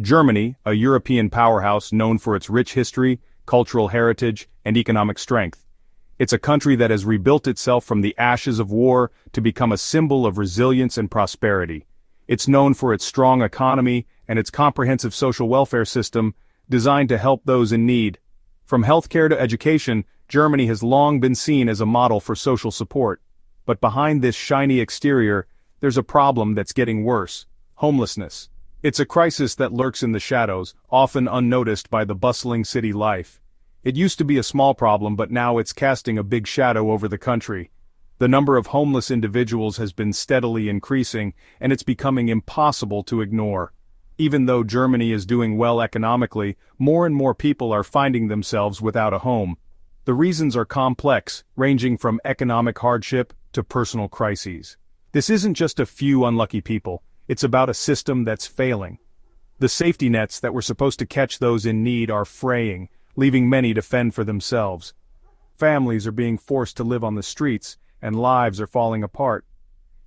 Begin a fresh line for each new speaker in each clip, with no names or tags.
Germany, a European powerhouse known for its rich history, cultural heritage, and economic strength. It's a country that has rebuilt itself from the ashes of war to become a symbol of resilience and prosperity. It's known for its strong economy and its comprehensive social welfare system, designed to help those in need. From healthcare to education, Germany has long been seen as a model for social support. But behind this shiny exterior, there's a problem that's getting worse: homelessness. It's a crisis that lurks in the shadows, often unnoticed by the bustling city life. It used to be a small problem, but now it's casting a big shadow over the country. The number of homeless individuals has been steadily increasing, and it's becoming impossible to ignore. Even though Germany is doing well economically, more and more people are finding themselves without a home. The reasons are complex, ranging from economic hardship to personal crises. This isn't just a few unlucky people, it's about a system that's failing. The safety nets that were supposed to catch those in need are fraying, leaving many to fend for themselves. Families are being forced to live on the streets, and lives are falling apart.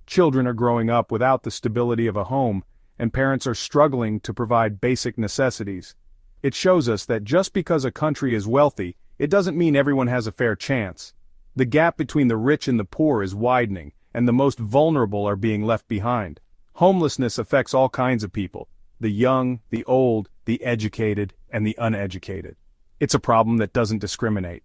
Children are growing up without the stability of a home, and parents are struggling to provide basic necessities. It shows us that just because a country is wealthy, it doesn't mean everyone has a fair chance. The gap between the rich and the poor is widening, and the most vulnerable are being left behind. Homelessness affects all kinds of people: the young, the old, the educated, and the uneducated. It's a problem that doesn't discriminate.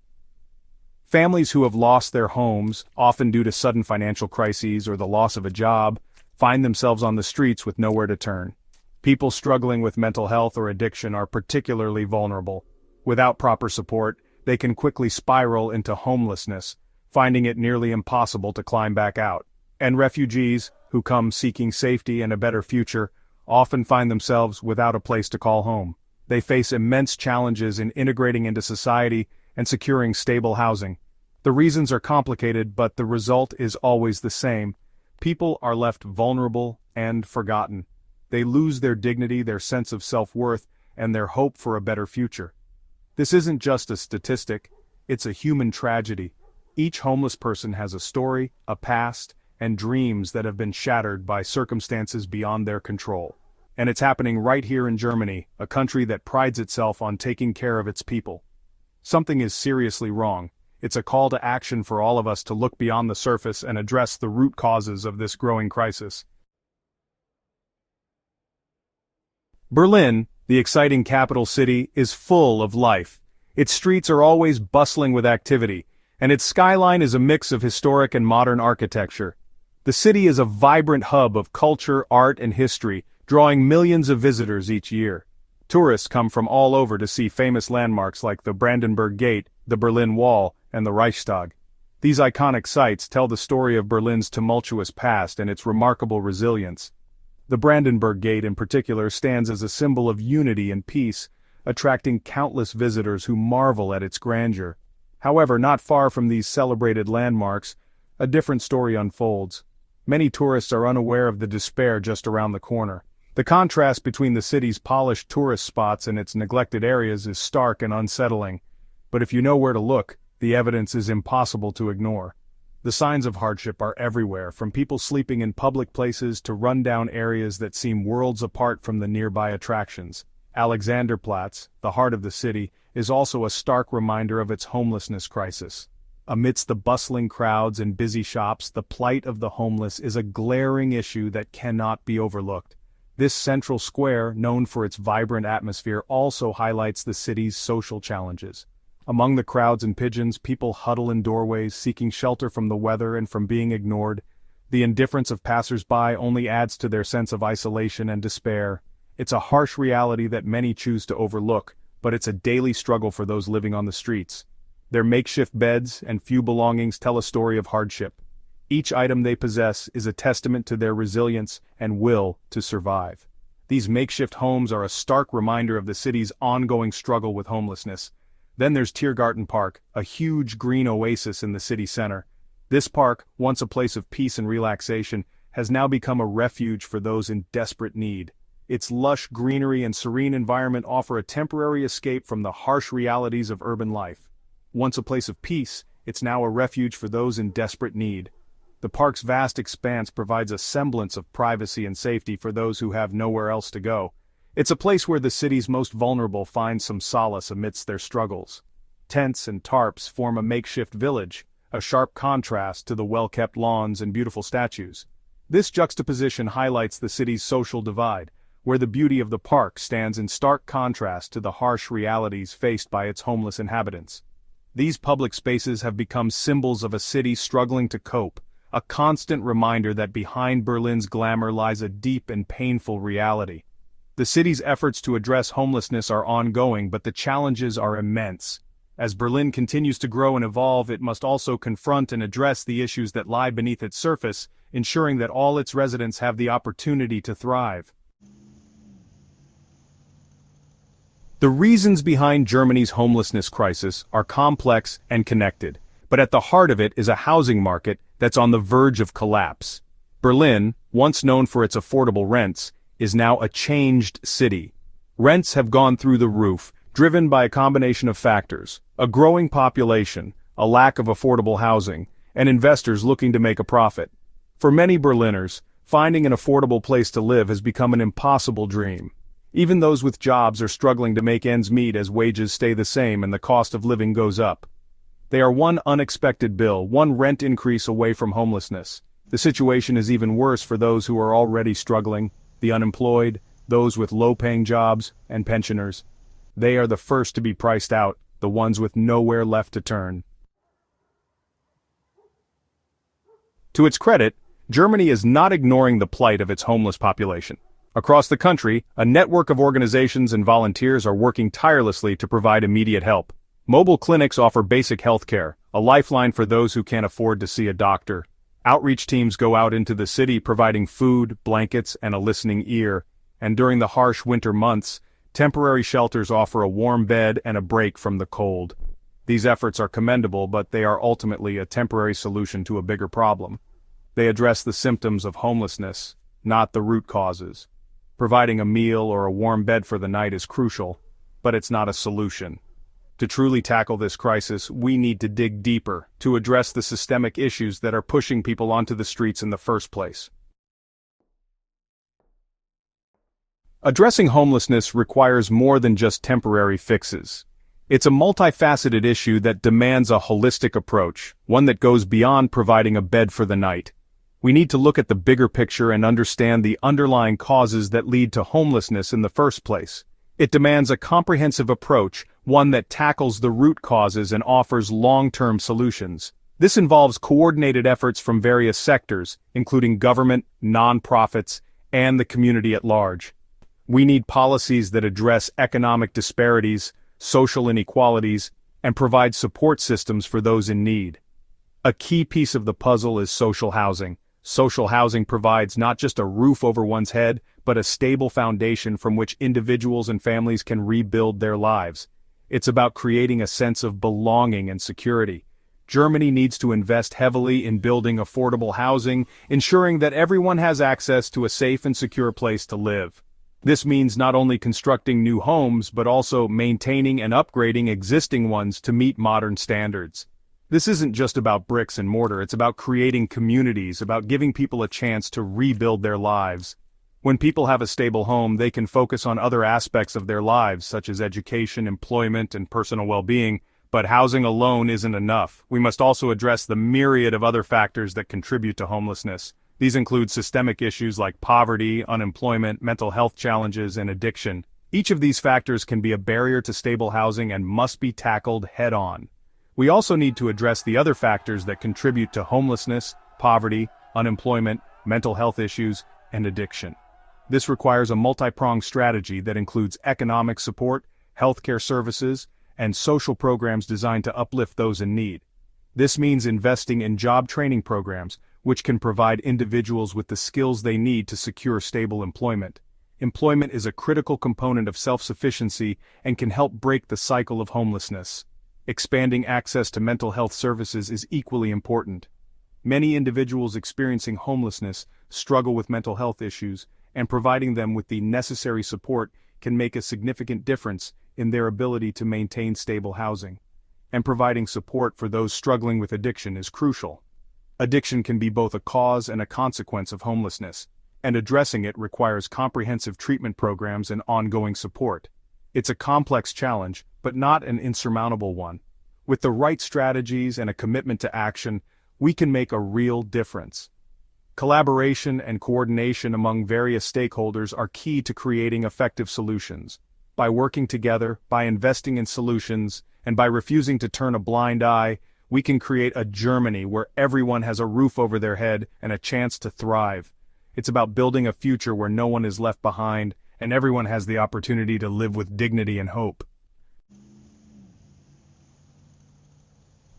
Families who have lost their homes, often due to sudden financial crises or the loss of a job, find themselves on the streets with nowhere to turn. People struggling with mental health or addiction are particularly vulnerable. Without proper support, they can quickly spiral into homelessness, finding it nearly impossible to climb back out. And refugees, who come seeking safety and a better future, often find themselves without a place to call home. They face immense challenges in integrating into society and securing stable housing. The reasons are complicated, but the result is always the same. People are left vulnerable and forgotten. They lose their dignity, their sense of self-worth, and their hope for a better future. This isn't just a statistic, it's a human tragedy. Each homeless person has a story, a past, and dreams that have been shattered by circumstances beyond their control. And it's happening right here in Germany, a country that prides itself on taking care of its people. Something is seriously wrong. It's a call to action for all of us to look beyond the surface and address the root causes of this growing crisis. Berlin, the exciting capital city, is full of life. Its streets are always bustling with activity, and its skyline is a mix of historic and modern architecture. The city is a vibrant hub of culture, art, and history, drawing millions of visitors each year. Tourists come from all over to see famous landmarks like the Brandenburg Gate, the Berlin Wall, and the Reichstag. These iconic sites tell the story of Berlin's tumultuous past and its remarkable resilience. The Brandenburg Gate in particular stands as a symbol of unity and peace, attracting countless visitors who marvel at its grandeur. However, not far from these celebrated landmarks, a different story unfolds. Many tourists are unaware of the despair just around the corner. The contrast between the city's polished tourist spots and its neglected areas is stark and unsettling. But if you know where to look, the evidence is impossible to ignore. The signs of hardship are everywhere, from people sleeping in public places to run-down areas that seem worlds apart from the nearby attractions. Alexanderplatz, the heart of the city, is also a stark reminder of its homelessness crisis. Amidst the bustling crowds and busy shops, the plight of the homeless is a glaring issue that cannot be overlooked. This central square, known for its vibrant atmosphere, also highlights the city's social challenges. Among the crowds and pigeons, people huddle in doorways, seeking shelter from the weather and from being ignored. The indifference of passers-by only adds to their sense of isolation and despair. It's a harsh reality that many choose to overlook, but it's a daily struggle for those living on the streets. Their makeshift beds and few belongings tell a story of hardship. Each item they possess is a testament to their resilience and will to survive. These makeshift homes are a stark reminder of the city's ongoing struggle with homelessness. Then there's Tiergarten Park, a huge green oasis in the city center. This park, once a place of peace and relaxation, has now become a refuge for those in desperate need. Its lush greenery and serene environment offer a temporary escape from the harsh realities of urban life. Once a place of peace, it's now a refuge for those in desperate need. The park's vast expanse provides a semblance of privacy and safety for those who have nowhere else to go. It's a place where the city's most vulnerable find some solace amidst their struggles. Tents and tarps form a makeshift village, a sharp contrast to the well-kept lawns and beautiful statues. This juxtaposition highlights the city's social divide, where the beauty of the park stands in stark contrast to the harsh realities faced by its homeless inhabitants. These public spaces have become symbols of a city struggling to cope, a constant reminder that behind Berlin's glamour lies a deep and painful reality. The city's efforts to address homelessness are ongoing, but the challenges are immense. As Berlin continues to grow and evolve, it must also confront and address the issues that lie beneath its surface, ensuring that all its residents have the opportunity to thrive. The reasons behind Germany's homelessness crisis are complex and connected, but at the heart of it is a housing market that's on the verge of collapse. Berlin, once known for its affordable rents, is now a changed city. Rents have gone through the roof, driven by a combination of factors: a growing population, a lack of affordable housing, and investors looking to make a profit. For many Berliners, finding an affordable place to live has become an impossible dream. Even those with jobs are struggling to make ends meet as wages stay the same and the cost of living goes up. They are one unexpected bill, one rent increase away from homelessness. The situation is even worse for those who are already struggling: the unemployed, those with low-paying jobs, and pensioners. They are the first to be priced out, the ones with nowhere left to turn. To its credit, Germany is not ignoring the plight of its homeless population. Across the country, a network of organizations and volunteers are working tirelessly to provide immediate help. Mobile clinics offer basic health care, a lifeline for those who can't afford to see a doctor. Outreach teams go out into the city providing food, blankets, and a listening ear. And during the harsh winter months, temporary shelters offer a warm bed and a break from the cold. These efforts are commendable, but they are ultimately a temporary solution to a bigger problem. They address the symptoms of homelessness, not the root causes. Providing a meal or a warm bed for the night is crucial, but it's not a solution. To truly tackle this crisis, we need to dig deeper to address the systemic issues that are pushing people onto the streets in the first place. Addressing homelessness requires more than just temporary fixes. It's a multifaceted issue that demands a holistic approach, one that goes beyond providing a bed for the night. We need to look at the bigger picture and understand the underlying causes that lead to homelessness in the first place. It demands a comprehensive approach, one that tackles the root causes and offers long-term solutions. This involves coordinated efforts from various sectors, including government, nonprofits, and the community at large. We need policies that address economic disparities, social inequalities, and provide support systems for those in need. A key piece of the puzzle is social housing. Social housing provides not just a roof over one's head, but a stable foundation from which individuals and families can rebuild their lives. It's about creating a sense of belonging and security. Germany needs to invest heavily in building affordable housing, ensuring that everyone has access to a safe and secure place to live. This means not only constructing new homes, but also maintaining and upgrading existing ones to meet modern standards. This isn't just about bricks and mortar, it's about creating communities, about giving people a chance to rebuild their lives. When people have a stable home, they can focus on other aspects of their lives, such as education, employment, and personal well-being. But housing alone isn't enough. We must also address the myriad of other factors that contribute to homelessness. These include systemic issues like poverty, unemployment, mental health challenges, and addiction. Each of these factors can be a barrier to stable housing and must be tackled head-on. We also need to address the other factors that contribute to homelessness, poverty, unemployment, mental health issues, and addiction. This requires a multi-pronged strategy that includes economic support, healthcare services, and social programs designed to uplift those in need. This means investing in job training programs, which can provide individuals with the skills they need to secure stable employment. Employment is a critical component of self-sufficiency and can help break the cycle of homelessness. Expanding access to mental health services is equally important. Many individuals experiencing homelessness struggle with mental health issues, and providing them with the necessary support can make a significant difference in their ability to maintain stable housing. And providing support for those struggling with addiction is crucial. Addiction can be both a cause and a consequence of homelessness. and addressing it requires comprehensive treatment programs and ongoing support. It's a complex challenge, but not an insurmountable one. With the right strategies and a commitment to action, we can make a real difference. Collaboration and coordination among various stakeholders are key to creating effective solutions. By working together, by investing in solutions, and by refusing to turn a blind eye, we can create a Germany where everyone has a roof over their head and a chance to thrive. It's about building a future where no one is left behind, and everyone has the opportunity to live with dignity and hope.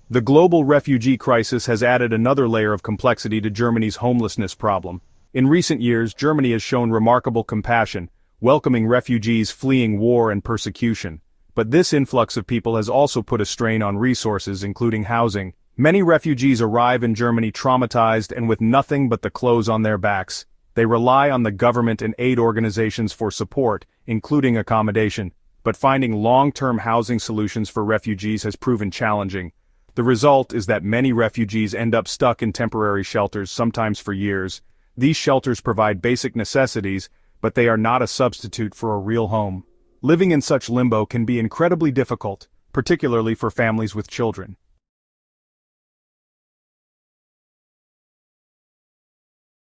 The global refugee crisis has added another layer of complexity to Germany's homelessness problem. In recent years, Germany has shown remarkable compassion, welcoming refugees fleeing war and persecution. But this influx of people has also put a strain on resources, including housing. Many refugees arrive in Germany traumatized and with nothing but the clothes on their backs. They rely on the government and aid organizations for support, including accommodation. But finding long-term housing solutions for refugees has proven challenging. The result is that many refugees end up stuck in temporary shelters, sometimes for years. These shelters provide basic necessities, but they are not a substitute for a real home. Living in such limbo can be incredibly difficult, particularly for families with children.